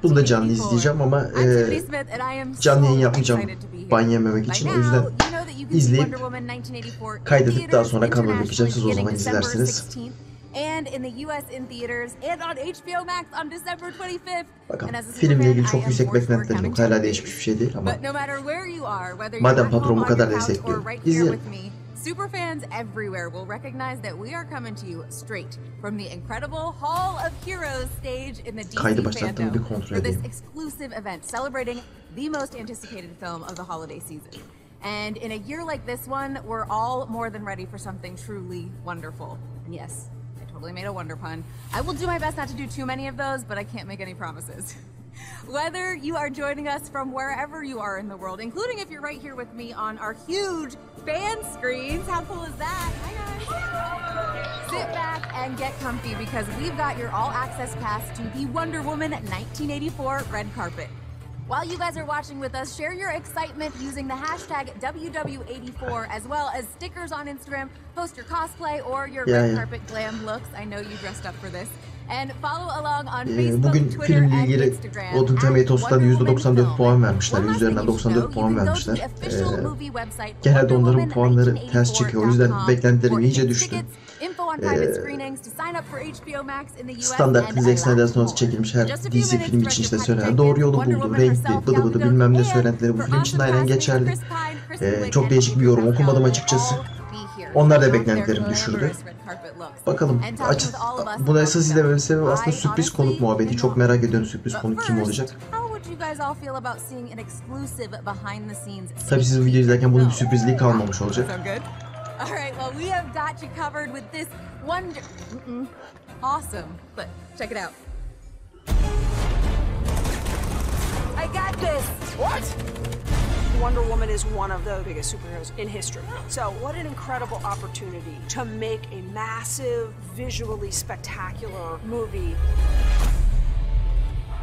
Bunu da canlı izleyeceğim ama canlı yayın yapmayacağım ban yememek için. O yüzden izleyip kaydedip daha sonra kanala yapacağım. Siz o zaman izlersiniz. Bakalım, filmle ilgili çok yüksek beklentilerim yok. Hala değişmiş bir şey değil ama madem patron bu kadar destekliyor, izleyelim. Superfans everywhere will recognize that we are coming to you straight from the incredible Hall of Heroes stage in the DC fandom for this exclusive event celebrating the most anticipated film of the holiday season. And in a year like this one, we're all more than ready for something truly wonderful. And yes, I totally made a wonder pun. I will do my best not to do too many of those, but I can't make any promises. Whether you are joining us from wherever you are in the world, including if you're right here with me on our huge fan screens. How cool is that? Hi guys. Sit back and get comfy because we've got your all-access pass to the Wonder Woman 1984 red carpet. While you guys are watching with us, share your excitement using the hashtag WW84 as well as stickers on Instagram. Post your cosplay or your red carpet glam looks. I know you dressed up for this. Bugün filmle ilgili Rotten Tomatoes'tan %94 puan vermişler. Üzerinden 94 puan vermişler. Genelde onların puanları ters çıkıyor. O yüzden beklentilerim iyice düştü. Standart Zack Snyder sonrası çekilmiş her DC film için işte söylenen doğru yolu buldu, renkli, bıdı bıdı bilmem ne söylentileri bu film için aynen geçerli. Çok değişik bir yorum okumadım açıkçası. Onlar da beklentilerimi düşürdü. Bakalım. Buna esas izlememin sebebi aslında sürpriz konuk muhabbeti. Çok merak ediyorum sürpriz konuk kim olacak. Tabii siz video izlerken bunun bir sürprizliği kalmamış olacak. Wonder Woman is one of the biggest superheroes in history. So what an incredible opportunity to make a massive, visually spectacular movie.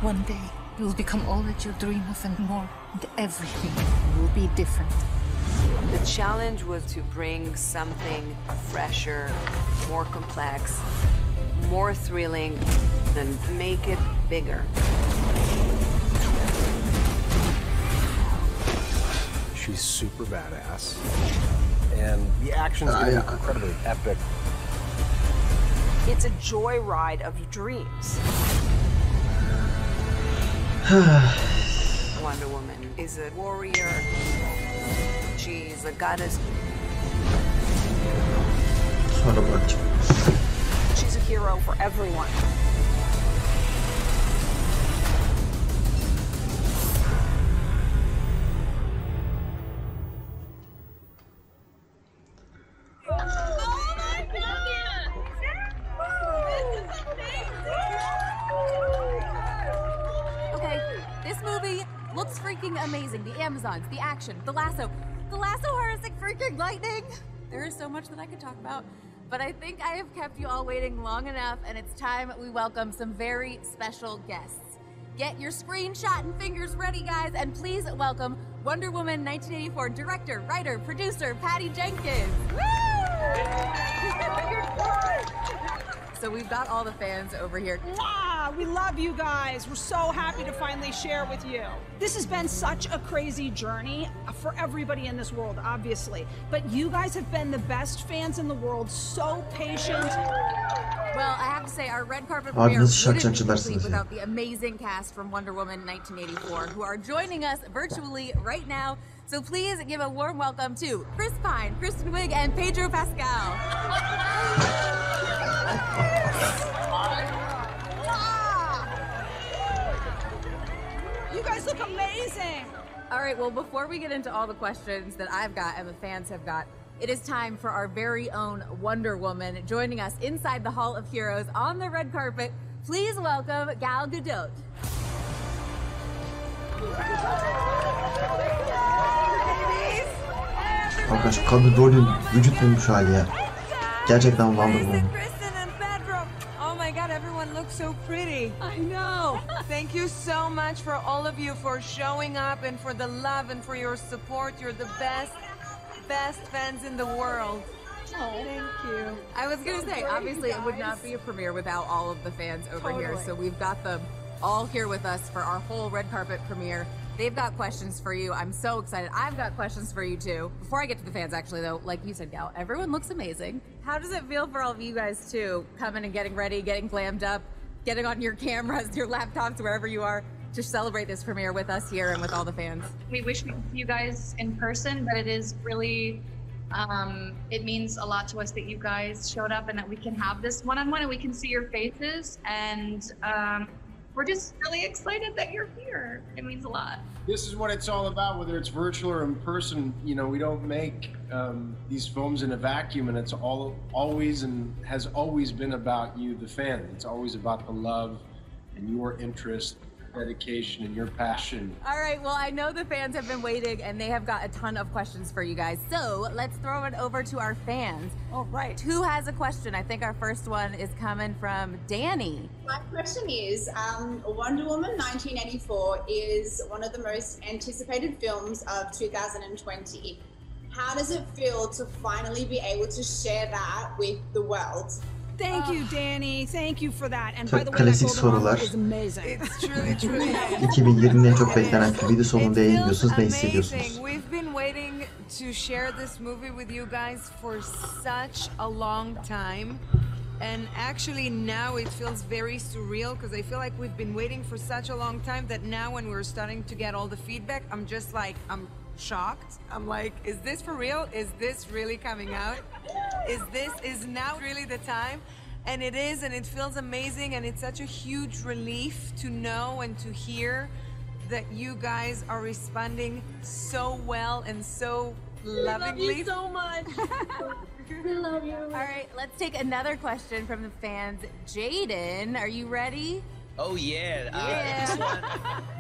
One day, you'll become all that you dream of and more, and everything will be different. The challenge was to bring something fresher, more complex, more thrilling, and make it bigger. She's super badass, and the action's gonna be incredibly epic. It's a joyride of dreams. Wonder Woman is a warrior. She's a goddess. She's a hero for everyone. Amazing. The Amazons, the action, the lasso harnessing freaking lightning. There is so much that I could talk about, but I think I have kept you all waiting long enough, and it's time we welcome some very special guests. Get your screenshot and fingers ready, guys, and please welcome Wonder Woman 1984 director, writer, producer, Patty Jenkins. So we've got all the fans over here. Mwah! We love you guys. We're so happy to finally share with you. This has been such a crazy journey for everybody in this world, obviously. But you guys have been the best fans in the world, so patient. Well, I have to say, our red carpet premiere wouldn't be complete without the amazing cast from Wonder Woman 1984, who are joining us virtually right now. So please give a warm welcome to Chris Pine, Kristen Wiig, and Pedro Pascal. You guys look amazing. All right, well, before we get into all the questions that I've got and the fans have got, it is time for our very own Wonder Woman joining us inside the Hall of Heroes on the red carpet. Please welcome Gal Gadot. Arkadaş kadın rolün vücut bulmuş hali ya. Gerçekten Wonder Woman. So pretty. I know. Thank you so much for all of you for showing up and for the love and for your support. You're the best fans in the world. Thank you. I was gonna say, obviously, it would not be a premiere without all of the fans over here. So we've got them all here with us for our whole red carpet premiere. They've got questions for you. I'm so excited. I've got questions for you too. Before I get to the fans, actually, though, like you said, Gal, everyone looks amazing. How does it feel for all of you guys too, coming and getting ready, getting glammed up, getting on your cameras, your laptops, wherever you are, to celebrate this premiere with us here and with all the fans? We wish we could see you guys in person, but it is really, it means a lot to us that you guys showed up and that we can have this one-on-one and we can see your faces. And we're just really excited that you're here. It means a lot. This is what it's all about, whether it's virtual or in person. You know, we don't make these films in a vacuum, and it's always and has always been about you, the fan. It's always about the love and your interest, dedication, and your passion. All right, well, I know the fans have been waiting and they have got a ton of questions for you guys. So let's throw it over to our fans. All right. Who has a question? I think our first one is coming from Danny. My question is, Wonder Woman 1984 is one of the most anticipated films of 2020. How does it feel to finally be able to share that with the world? Thank you, Danny. Thank you for that. And by the way, Klasik that golden sorular. armor is amazing. It's truly 2020'nin en çok beklenen filmi de sonunda yayınlıyorsunuz. Ne hissediyorsunuz? We've been waiting to share this movie with you guys for such a long time. And actually now it feels very surreal because I feel like we've been waiting for such a long time that now when we're starting to get all the feedback, I'm just like, I'm shocked. I'm like, is this for real? Is this really coming out? Is now really the time? And it is, and it feels amazing, and it's such a huge relief to know and to hear that you guys are responding so well and so lovingly. We love you so much. We love you. All right, let's take another question from the fans. Jaden, are you ready? Oh yeah. This one.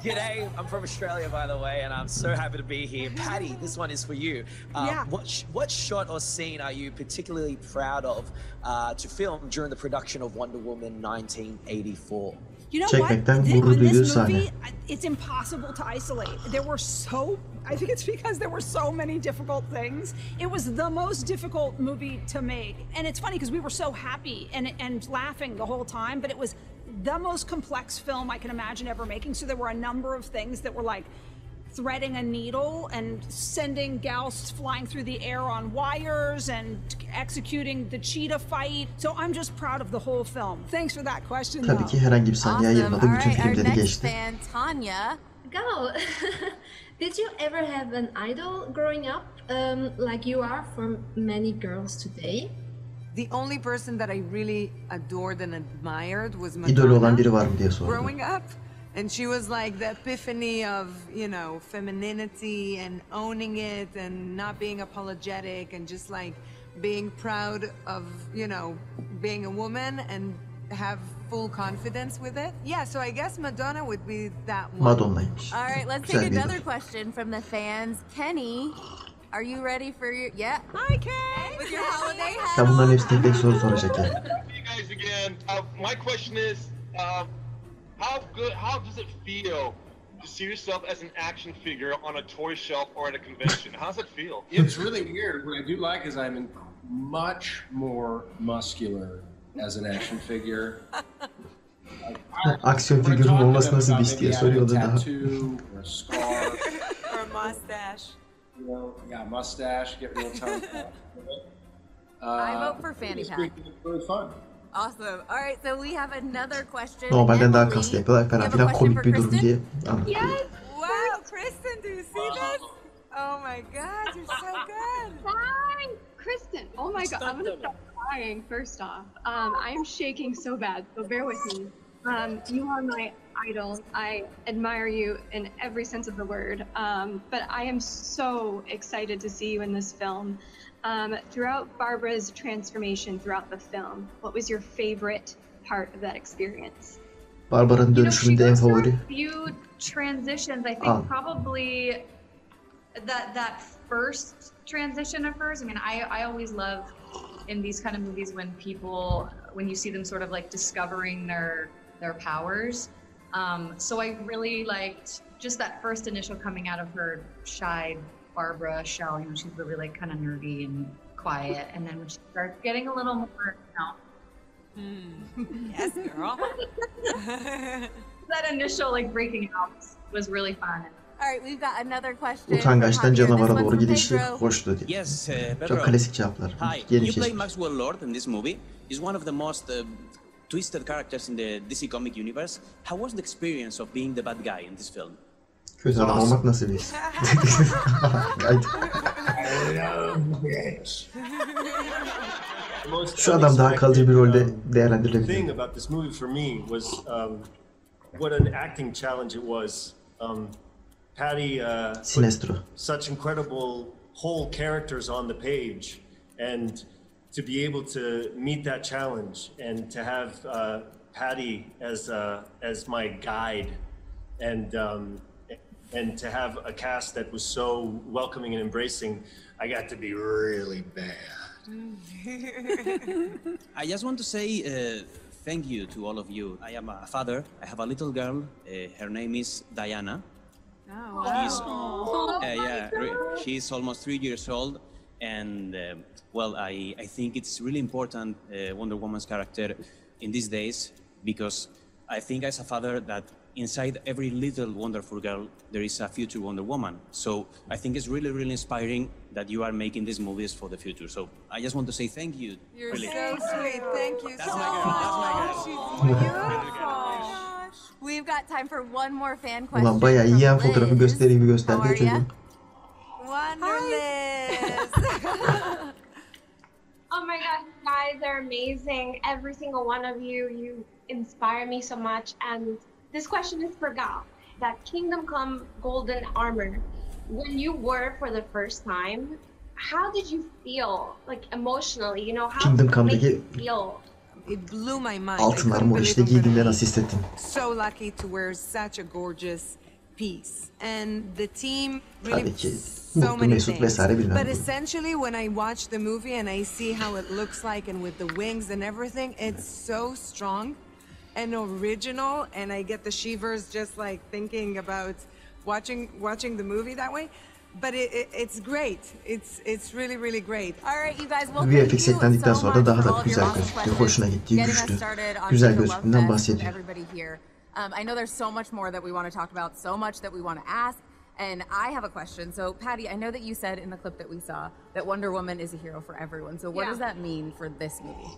G'day, I'm from Australia, by the way, and I'm so happy to be here. Patty, this one is for you. What shot or scene are you particularly proud of to film during the production of Wonder Woman 1984? You know Çekmekten what? gurur On duyduğu this sahne. movie, it's impossible to isolate. I think it's because there were so many difficult things. It was the most difficult movie to make. And it's funny because we were so happy and laughing the whole time, but it was the most complex film I can imagine ever making. So there were a number of things that were like threading a needle and sending gals flying through the air on wires and executing the cheetah fight. So I'm just proud of the whole film. Thanks for that question. Tabii ki herhangi bir sahne ayırmadı. All Bütün right, our filmleri next geçti. fan, Tanya. Gal, did you ever have an idol growing up, like you are for many girls today? The only person that I really adored and admired was İdolü olan Madonna biri var mı diye sordu. growing up. And she was like the epiphany of, you know, femininity and owning it and not being apologetic and just like being proud of, you know, being a woman and have full confidence with it. Yeah, so I guess Madonna would be that one. Madonna'ymış. All right, let's Güzel take bir another idol. question from the fans. Kenny, are you ready for your... Yeah. Hi, Kay. With your holiday hat Ben bunların on? hepsine tek tek soru soracak yani. You guys again. My question is, how does it feel to see yourself as an action figure on a toy shelf or at a convention? How does it feel? It's really weird. What I do like is I'm much more muscular as an action figure. Aksiyon figürünün olması nasıl bir iş diye soruyordu daha. Tattoo or a scar. Or a mustache. You know, yeah, mustache, get real tongue. I vote for fanny pack. It's really fun. Awesome. All right, so we have another question. Normalden daha Emily, kaslı yapıyorlar falan you have a filan question komik for bir durum Kristen? diye anladım. Yes! Wow, Kristen, do you see this? Oh my God, you're so good. Hi, Kristen. Oh my God, I'm gonna start crying first off. I am shaking so bad, so bear with me. You are my idol. I admire you in every sense of the word. But I am so excited to see you in this film. Throughout Barbara's transformation throughout the film, what was your favorite part of that experience? Barbara'nın dönüşümünde en favori. Few transitions, I think probably that first transition of hers. I mean, I always love in these kind of movies when you see them sort of like discovering their powers. So I really liked just that first initial coming out of her shy Barbara shell. You know, she's really like kind of nerdy and quiet, and then when she starts getting a little more, Yes, girl. that initial like breaking out was really fun. All right, we've got another question. Utangaçtan canavara doğru gidişi hoştu diye. Yes, Çok Pedro. klasik cevaplar. Hi, Yeni you play keşif. Maxwell Lord in this movie. He's one of the most twisted characters in the DC comic universe. How was the experience of being the bad guy in this film? Kötü adam olmak nasıl bir his? Haydi. Şu adam daha kalıcı bir rolde değerlendirilebilir. The thing about this movie for me was what an acting challenge it was. Patty Sinestro. put such incredible whole characters on the page, and to be able to meet that challenge and to have Patty as my guide, and to have a cast that was so welcoming and embracing, I got to be really bad. I just want to say thank you to all of you. I am a father. I have a little girl. Her name is Diana. Oh, wow. She's almost 3 years old, and well, I think it's really important, Wonder Woman's character in these days, because I think as a father that inside every little wonderful girl there is a future Wonder Woman. So I think it's really, really inspiring that you are making these movies for the future. So I just want to say thank you. You're really. so sweet. Thank you That's so my girl. That's my girl. much. She's beautiful. We've got time for one more fan question. Ulan bayağı iyi ya, from fotoğrafı Liz. göstereyim gösterdi How are ya? çocuğum. Wonderliz. Oh my god, you guys are amazing. Every single one of you, you inspire me so much. And this question is for Gal. That Kingdom Come Golden Armor, when you wore it for the first time, how did you feel, like emotionally? You know, how Kingdom did it make Come'daki you feel? It blew my mind. altın armor işte giydiğimde nasıl hissettim. So lucky to wear such a gorgeous piece, and the team really Tabii ki so mutlu many mesut things. vesaire bilmem. But essentially, when I watch the movie and I see how it looks like, and with the wings and everything, it's so strong and original, and I get the shivers just like thinking about watching the movie that way. But it's great. It's really, really great. All right, you guys. Well, thank you VFX eklendikten so sonra much daha for da all of your güzel awesome gözüktü, questions, hoşuna gitti, getting us güçlü, started on güzel such a love gözüktüğünden fest bahsediyor. with everybody here. I know there's so much more that we want to talk about, so much that we want to ask, and I have a question. So, Patty, I know that you said in the clip that we saw that Wonder Woman is a hero for everyone. So, what does that mean for this movie?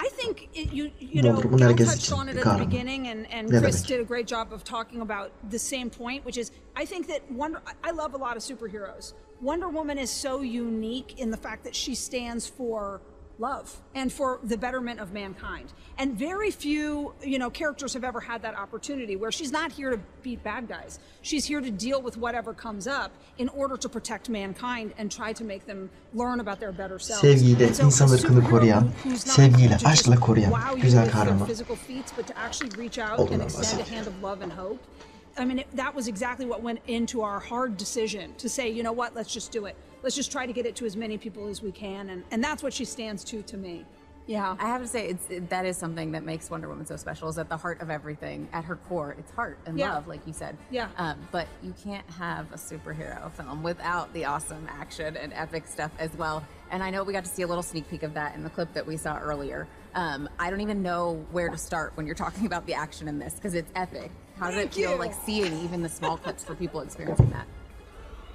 I think you know, Wonder Woman Gail herkes touched için on it bir at the kahraman. beginning, and Ne Chris demek? did a great job of talking about the same point, which is I think that I love a lot of superheroes. Wonder Woman is so unique in the fact that she stands for love and for the betterment of mankind. And very few, you know, characters have ever had that opportunity where she's not here to beat bad guys. She's here to deal with whatever comes up in order to protect mankind and try to make them learn about their better selves. Sevgiyle, And so insan a ırkını superhero koruyan, who's not sevgiyle, here to aşkla just koruyan, wow you güzel with their kahraman. physical feats, but to actually reach out and Olduğundan extend a bahsediyor. hand of love and hope. I mean, that was exactly what went into our hard decision to say, you know what, let's just do it. Let's just try to get it to as many people as we can, and that's what she stands to me. Yeah, I have to say that is something that makes Wonder Woman so special. Is at the heart of everything. At her core, it's heart and love, like you said. Yeah. But you can't have a superhero film without the awesome action and epic stuff as well. And I know we got to see a little sneak peek of that in the clip that we saw earlier. I don't even know where to start when you're talking about the action in this because it's epic. How does it feel like seeing even the small clips for people experiencing that?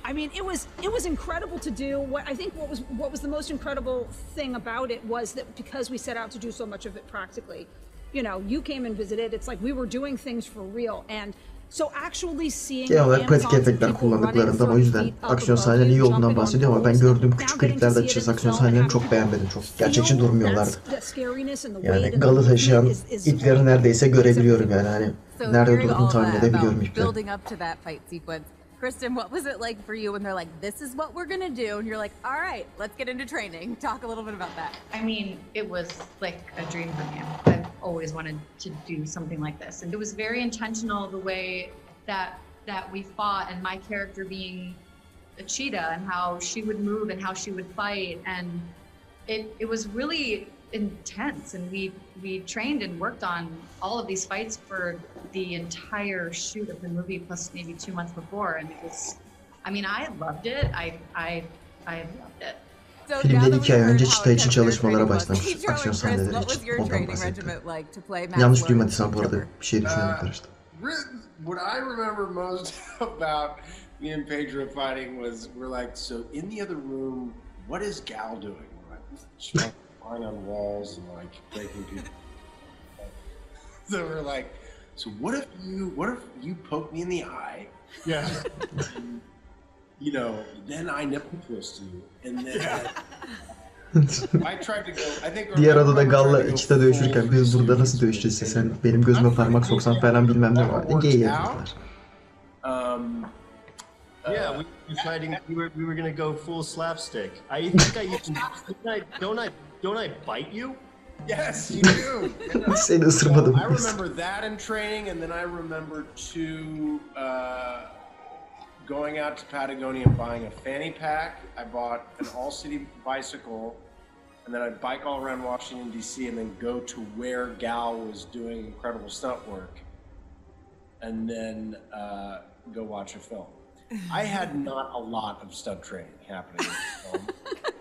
I mean, it was incredible to do. What was the most incredible thing about it was that because we set out to do so much of it practically, you know, you came and visited. It's like we were doing things for real, and so actually seeing Genel olarak pratik efektler kullandıklarından o yüzden aksiyon sahneleri iyi olduğundan bahsediyor ama ben gördüğüm küçük kliplerde açıkçası aksiyon sahnelerini çok beğenmedim. Çok gerçekçi durmuyorlardı. Yani galı taşıyan ipleri neredeyse görebiliyorum yani hani nerede durduğunu tahmin edebiliyorum ipleri. Building up to that fight sequence. Kristen, what was it like for you when they're like, this is what we're gonna do? And you're like, all right, let's get into training. Talk a little bit about that. I mean, it was like a dream for me. I've always wanted to do something like this. And it was very intentional the way that we fought, and my character being a cheetah and how she would move and how she would fight. And it was really intense, and we trained and worked on all of these fights for the entire shoot of the movie plus maybe 2 months before, and it was, I mean, I loved it. I loved it. Filmden 2 ay önce çıta için çalışmalara başlamış. Aksiyon sahneleri için. Ondan bahsetti. Yanlış duymadıysam bu arada bir şey düşünmeye karıştım. What I remember most about me and Pedro fighting was we're like, so in the other room, what is Gal doing? She's like flying on walls and like breaking people. So we're like, so what if you poke me in the eye? Yeah. You know, then I nipple close to you, and then I tried to go. I think. Diğer odada Gal'la çıta dövüşürken biz burada nasıl dövüşeceğiz? Sen benim gözüme parmak soksan falan bilmem ne vardı. Gay yazdılar. Yeah, we were fighting. We were gonna go full slapstick. I think I used. Don't I bite you? Yes, you do. Seni ısırmadım. I remember that in training, and then I remember going out to Patagonia and buying a fanny pack. I bought an all-city bicycle, and then I'd bike all around Washington, D.C., and then go to where Gal was doing incredible stunt work, and then go watch a film. I had not a lot of stunt training happening in this film.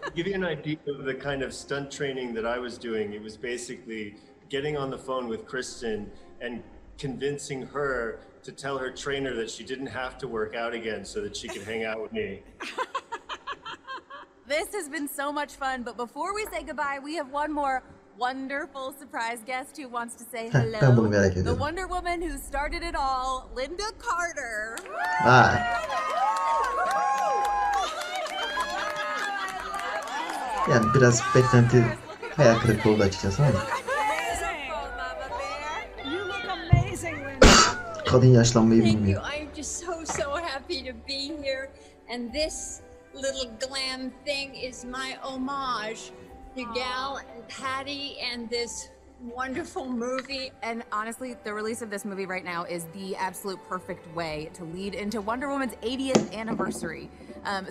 To give you an idea of the kind of stunt training that I was doing, it was basically getting on the phone with Kristen and convincing her to tell her trainer that she didn't have to work out again so that she could hang out with me. This has been so much fun, but before we say goodbye, we have one more wonderful surprise guest who wants to say hello. Ben bunu merak The ediyorum. Wonder Woman who started it all, Linda Carter. Vay. Yani biraz beklenti hayal kırıklığı oldu açıkçası ama. Kadın yaşlanmayı bilmiyor. I'm just so happy to be here, and this little glam thing is my homage to Gal and Patty and this wonderful movie. And honestly, the release of this movie right now is the absolute perfect way to lead into Wonder Woman's 80th anniversary.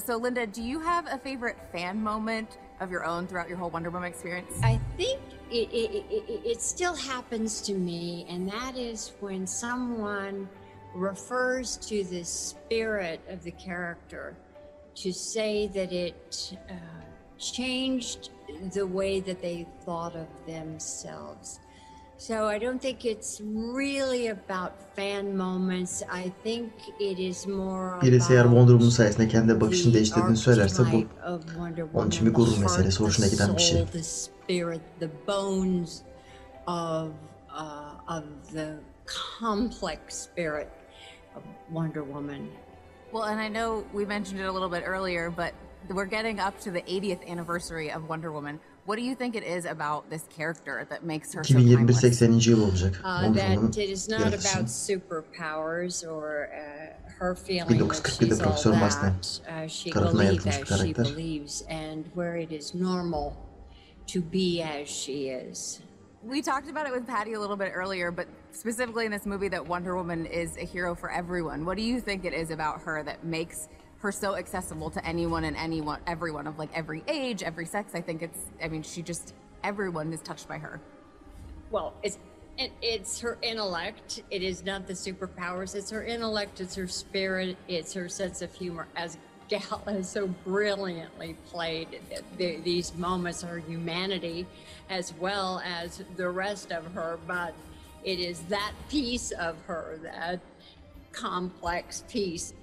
So Linda, do you have a favorite fan moment of your own throughout your whole Wonder Woman experience? I think it still happens to me, and that is when someone refers to the spirit of the character to say that it changed the way that they thought of themselves. So I don't think it's really about fan moments. I think it is more Birisi eğer Wonder Woman sayesinde kendi bakışını değiştirdiğini söylerse bu onun için bir gurur meselesi, hoşuna giden bir şey. The spirit, the bones of the complex spirit of Wonder Woman. Well, and I know we mentioned it a little bit earlier, but we're getting up to the 80th anniversary of Wonder Woman. What do you think it is about this character that makes her so 2021 timeless? 80. yıl olacak. That it is not about superpowers or her feeling that she's all that. She believes as she believes, and where it is normal to be as she is. We talked about it with Patty a little bit earlier, but specifically in this movie that Wonder Woman is a hero for everyone. What do you think it is about her that makes her so accessible to anyone and everyone of like every age, every sex? I mean, everyone is touched by her. Well, it's her intellect. It is not the superpowers. It's her intellect. It's her spirit. It's her sense of humor. As Gal has so brilliantly played these moments, her humanity, as well as the rest of her. But it is that piece of her, that complex piece.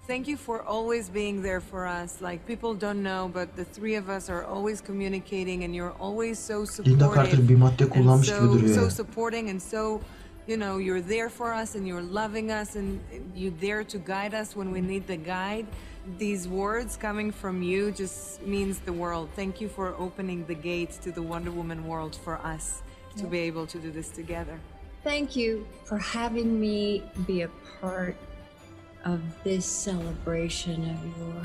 Thank you for always being there for us. Like, people don't know, but the three of us are always communicating, and you're always so Linda Carter bir madde kullanmış gibi duruyor. So supporting and so, you know, you're there for us and you're loving us and you're there to guide us when we need the guide. These words coming from you just means the world. Thank you for opening the gates to the Wonder Woman world for us to be able to do this together. Thank you for having me be a part of this celebration of your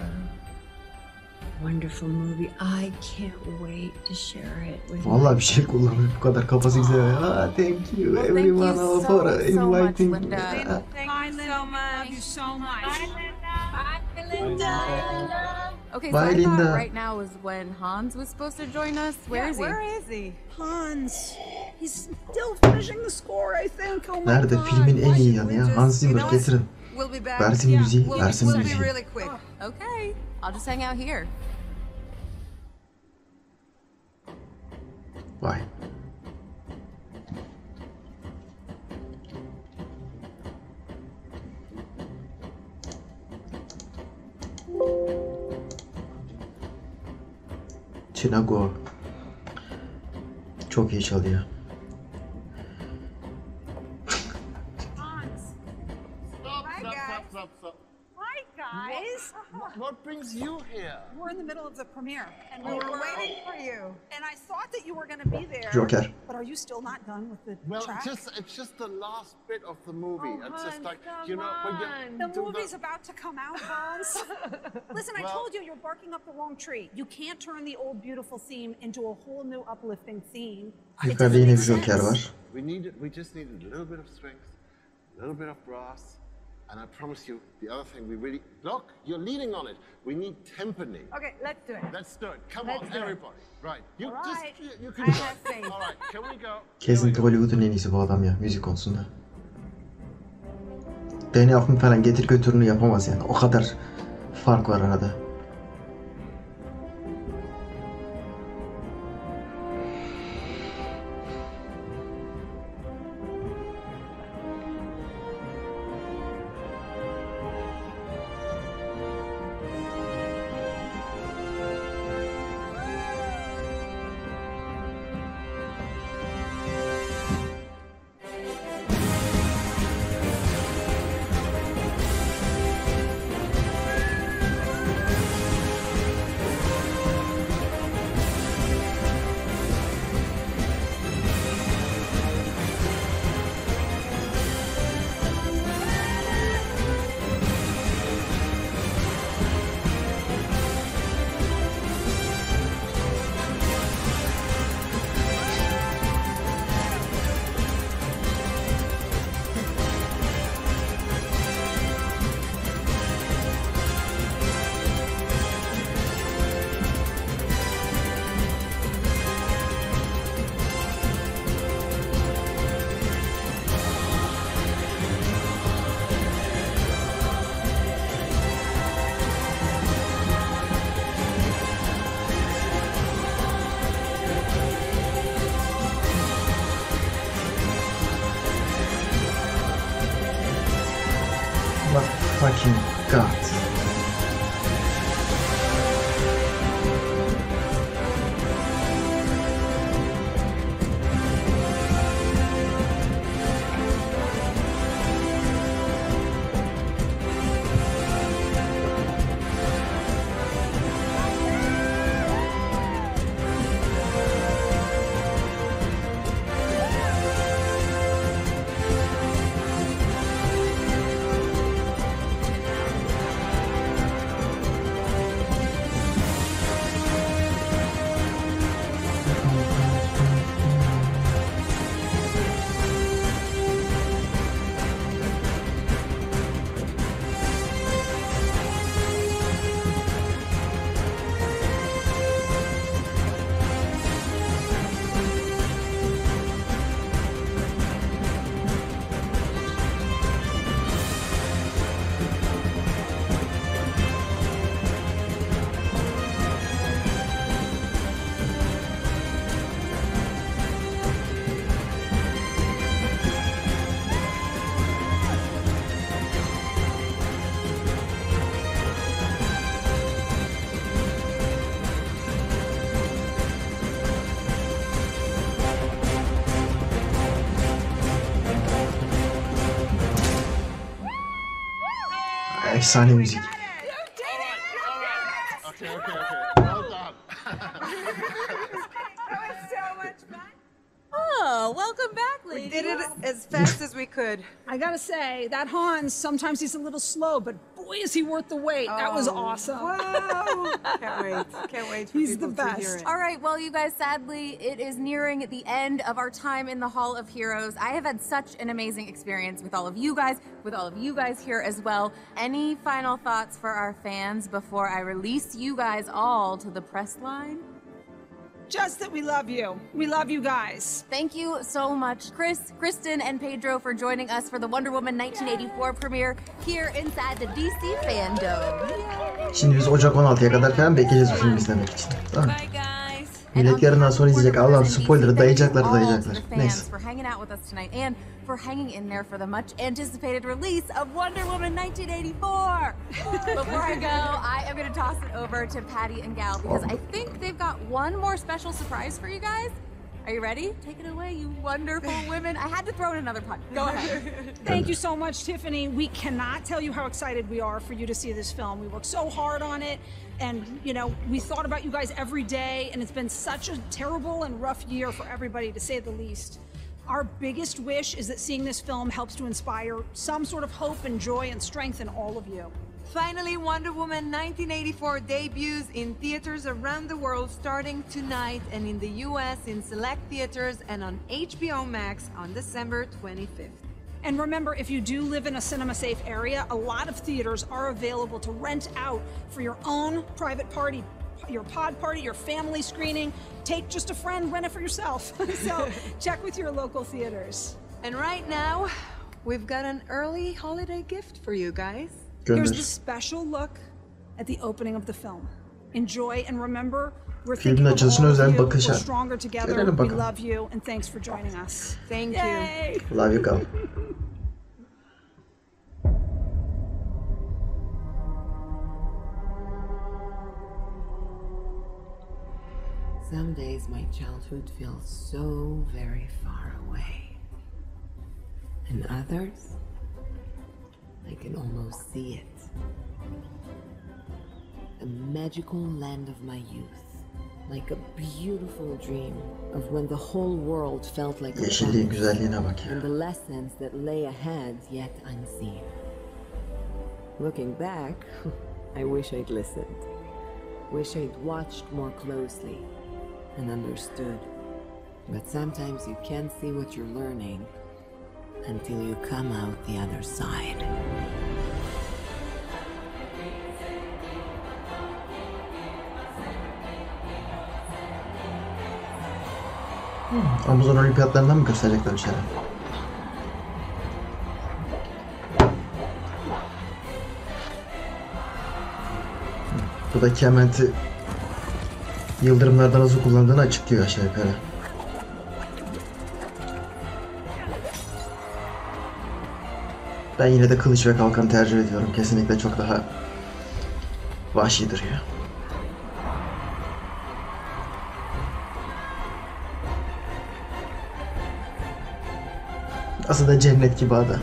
wonderful movie. I can't wait to share it with you. Vallahi bir şey kullanıyor bu kadar kafası güzel. Thank you everyone for inviting me. Thank you so much. Bye, Linda. Okay, Bye, so I Linda. thought right now was when Hans was supposed to join us. Where is he? Where is he? Hans. He's still finishing the score, I think. Oh my Nerede? God. Filmin en iyi yanı ya. Hans Zimmer getirin. Versin müziği, versin müziği. Okay, I'll just hang out here. Vay. Chinago. Çok iyi çalıyor. Hi guys. What brings you here? We're in the middle of the premiere, and we were waiting for you. And I thought that you were going to be there. Joker. But are you still not done with the Well, track? it's just the last bit of the movie. Oh, It's just Hans, like, you know, when you The do movie's about to come out, Hans. Listen, I Well- told you you're barking up the wrong tree. You can't turn the old beautiful theme into a whole new uplifting theme. Yukarıda yine bir Joker var. we just needed a little bit of strength, a little bit of brass, and I promise you, the other thing we really look, you're leading on it. We need timpani. Okay, let's do it. Let's do it. Come Let's on, do it. everybody. Right. You All just right. you can I go. have faith. All right. Can we go? Kesinlikle Hollywood'un en iyisi bu adam ya müzik konusunda. Beni yapım falan getir götürünü yapamaz yani. O kadar fark var arada. My fucking god. Efsane müzik. Okay. Well done. Oh, welcome back, ladies. We did it as fast as we could. I gotta say, that Hans, sometimes he's a little slow, but boy, is he worth the wait. That was awesome. Whoa! Can't wait for He's the people to hear best. it. All right, well, you guys, sadly, it is nearing the end of our time in the Hall of Heroes. I have had such an amazing experience with all of you guys here as well. Any final thoughts for our fans before I release you guys all to the press line? Just that we love you. We love you guys. Thank you so much, Chris, Kristen, and Pedro for joining us for the Wonder Woman 1984 premiere here inside the DC Fandom. Şimdi biz Ocak 16'ya kadar falan bekleyeceğiz bu filmi izlemek için. Tamam. Bye guys. Millet yarından sonra izleyecek. Allah'ım spoiler'ı dayayacaklar. Neyse. For hanging out with us tonight and for hanging in there for the much anticipated release of Wonder Woman 1984. Before I go, I am going to toss it over to Patty and Gal because I think they've got one more special surprise for you guys. Are you ready? Take it away, you wonderful women. I had to throw in another punch. Go ahead. Thank you so much, Tiffany. We cannot tell you how excited we are for you to see this film. We worked so hard on it, and you know, we thought about you guys every day, and it's been such a terrible and rough year for everybody, to say the least. Our biggest wish is that seeing this film helps to inspire some sort of hope and joy and strength in all of you. Finally, Wonder Woman 1984 debuts in theaters around the world starting tonight, and in the US in select theaters and on HBO Max on December 25th. And remember, if you do live in a cinema-safe area, a lot of theaters are available to rent out for your own private party, your pod party, your family screening. Take just a friend, rent it for yourself. So check with your local theaters. And right now, we've got an early holiday gift for you guys. Here's the special look at the opening of the film. Enjoy and remember, we're Filmin thinking of açılışına all of özel you. bakış We're at. stronger together. Görelim We bakalım. love you and thanks for joining us. Thank Yay. you. Love you, Gal. Some days my childhood feels so very far away. And others, I can almost see it. A magical land of my youth. Like a beautiful dream of when the whole world felt like a Yeşilliğin promise, güzelliğine bak ya. and the lessons that lay ahead yet unseen. Looking back, I wish I'd listened. Wish I'd watched more closely and understood. But sometimes you can't see what you're learning until you come out the other side. Amazon olimpiyatlarından mı gösterecekler bir şeyler? Bu da Kement'i yıldırımlarda nasıl kullandığını açıklıyor aşağı yukarı. Ben yine de kılıç ve kalkanı tercih ediyorum. Kesinlikle çok daha vahşi duruyor. Aslında cennet gibi ada.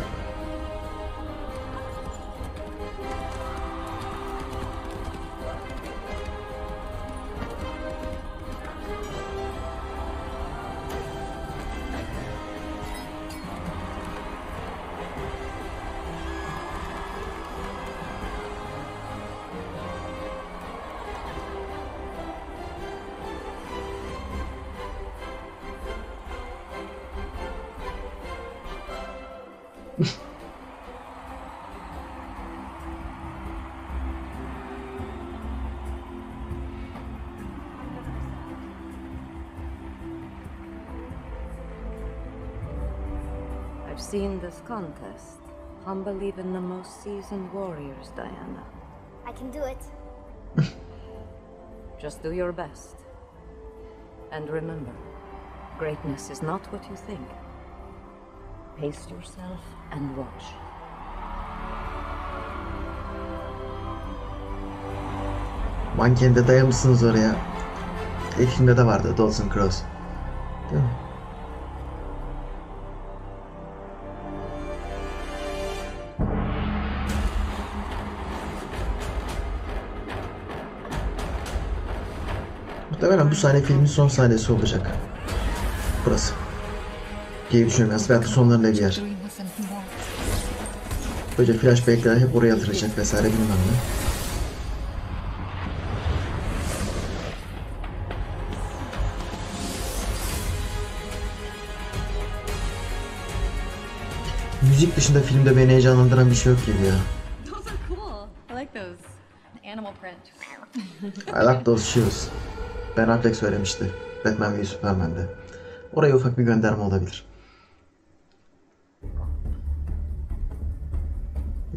I've seen this contest. Humble even the most seasoned warriors, Diana. I can do it. Just do your best. And remember, greatness is not what you think. Pace yourself and watch. Mankende dayamışsınız oraya. İlk filmde de vardı Dawson Cross. Değil mi? Muhtemelen bu sahne filmin son sahnesi olacak. Burası. Diye düşünüyorum. Belki sonlarında bir yer. Böyle flashbackler hep oraya atılacak vesaire bilmem ne. Müzik dışında filmde beni heyecanlandıran bir şey yok gibi ya. Those are cool. I like those. Animal print. I like those shoes. Ben Affleck söylemişti. Batman v Superman'de. Oraya ufak bir gönderme olabilir.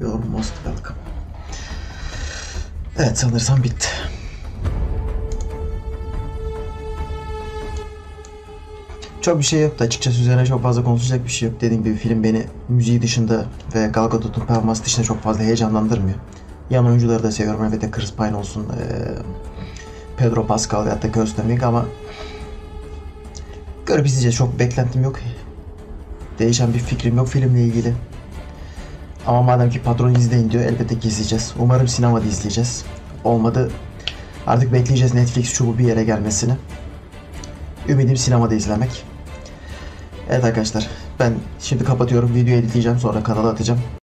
You're most welcome. Evet, sanırsam bitti. Çok bir şey yoktu açıkçası, üzerine çok fazla konuşacak bir şey yok. Dediğim gibi film beni müziği dışında ve Gal Gadot'un performansı dışında çok fazla heyecanlandırmıyor. Yan oyuncuları da seviyorum elbette, Chris Pine olsun, Pedro Pascal ve hatta Kirsten Wiig, ama görüp izleyeceğiz. Çok beklentim yok. Değişen bir fikrim yok filmle ilgili. Ama madem ki patron izleyin diyor, elbette ki izleyeceğiz. Umarım sinemada izleyeceğiz. Olmadı artık bekleyeceğiz Netflix şu bu bir yere gelmesini. Ümidim sinemada izlemek. Evet arkadaşlar, ben şimdi kapatıyorum. Videoyu editleyeceğim, sonra kanala atacağım.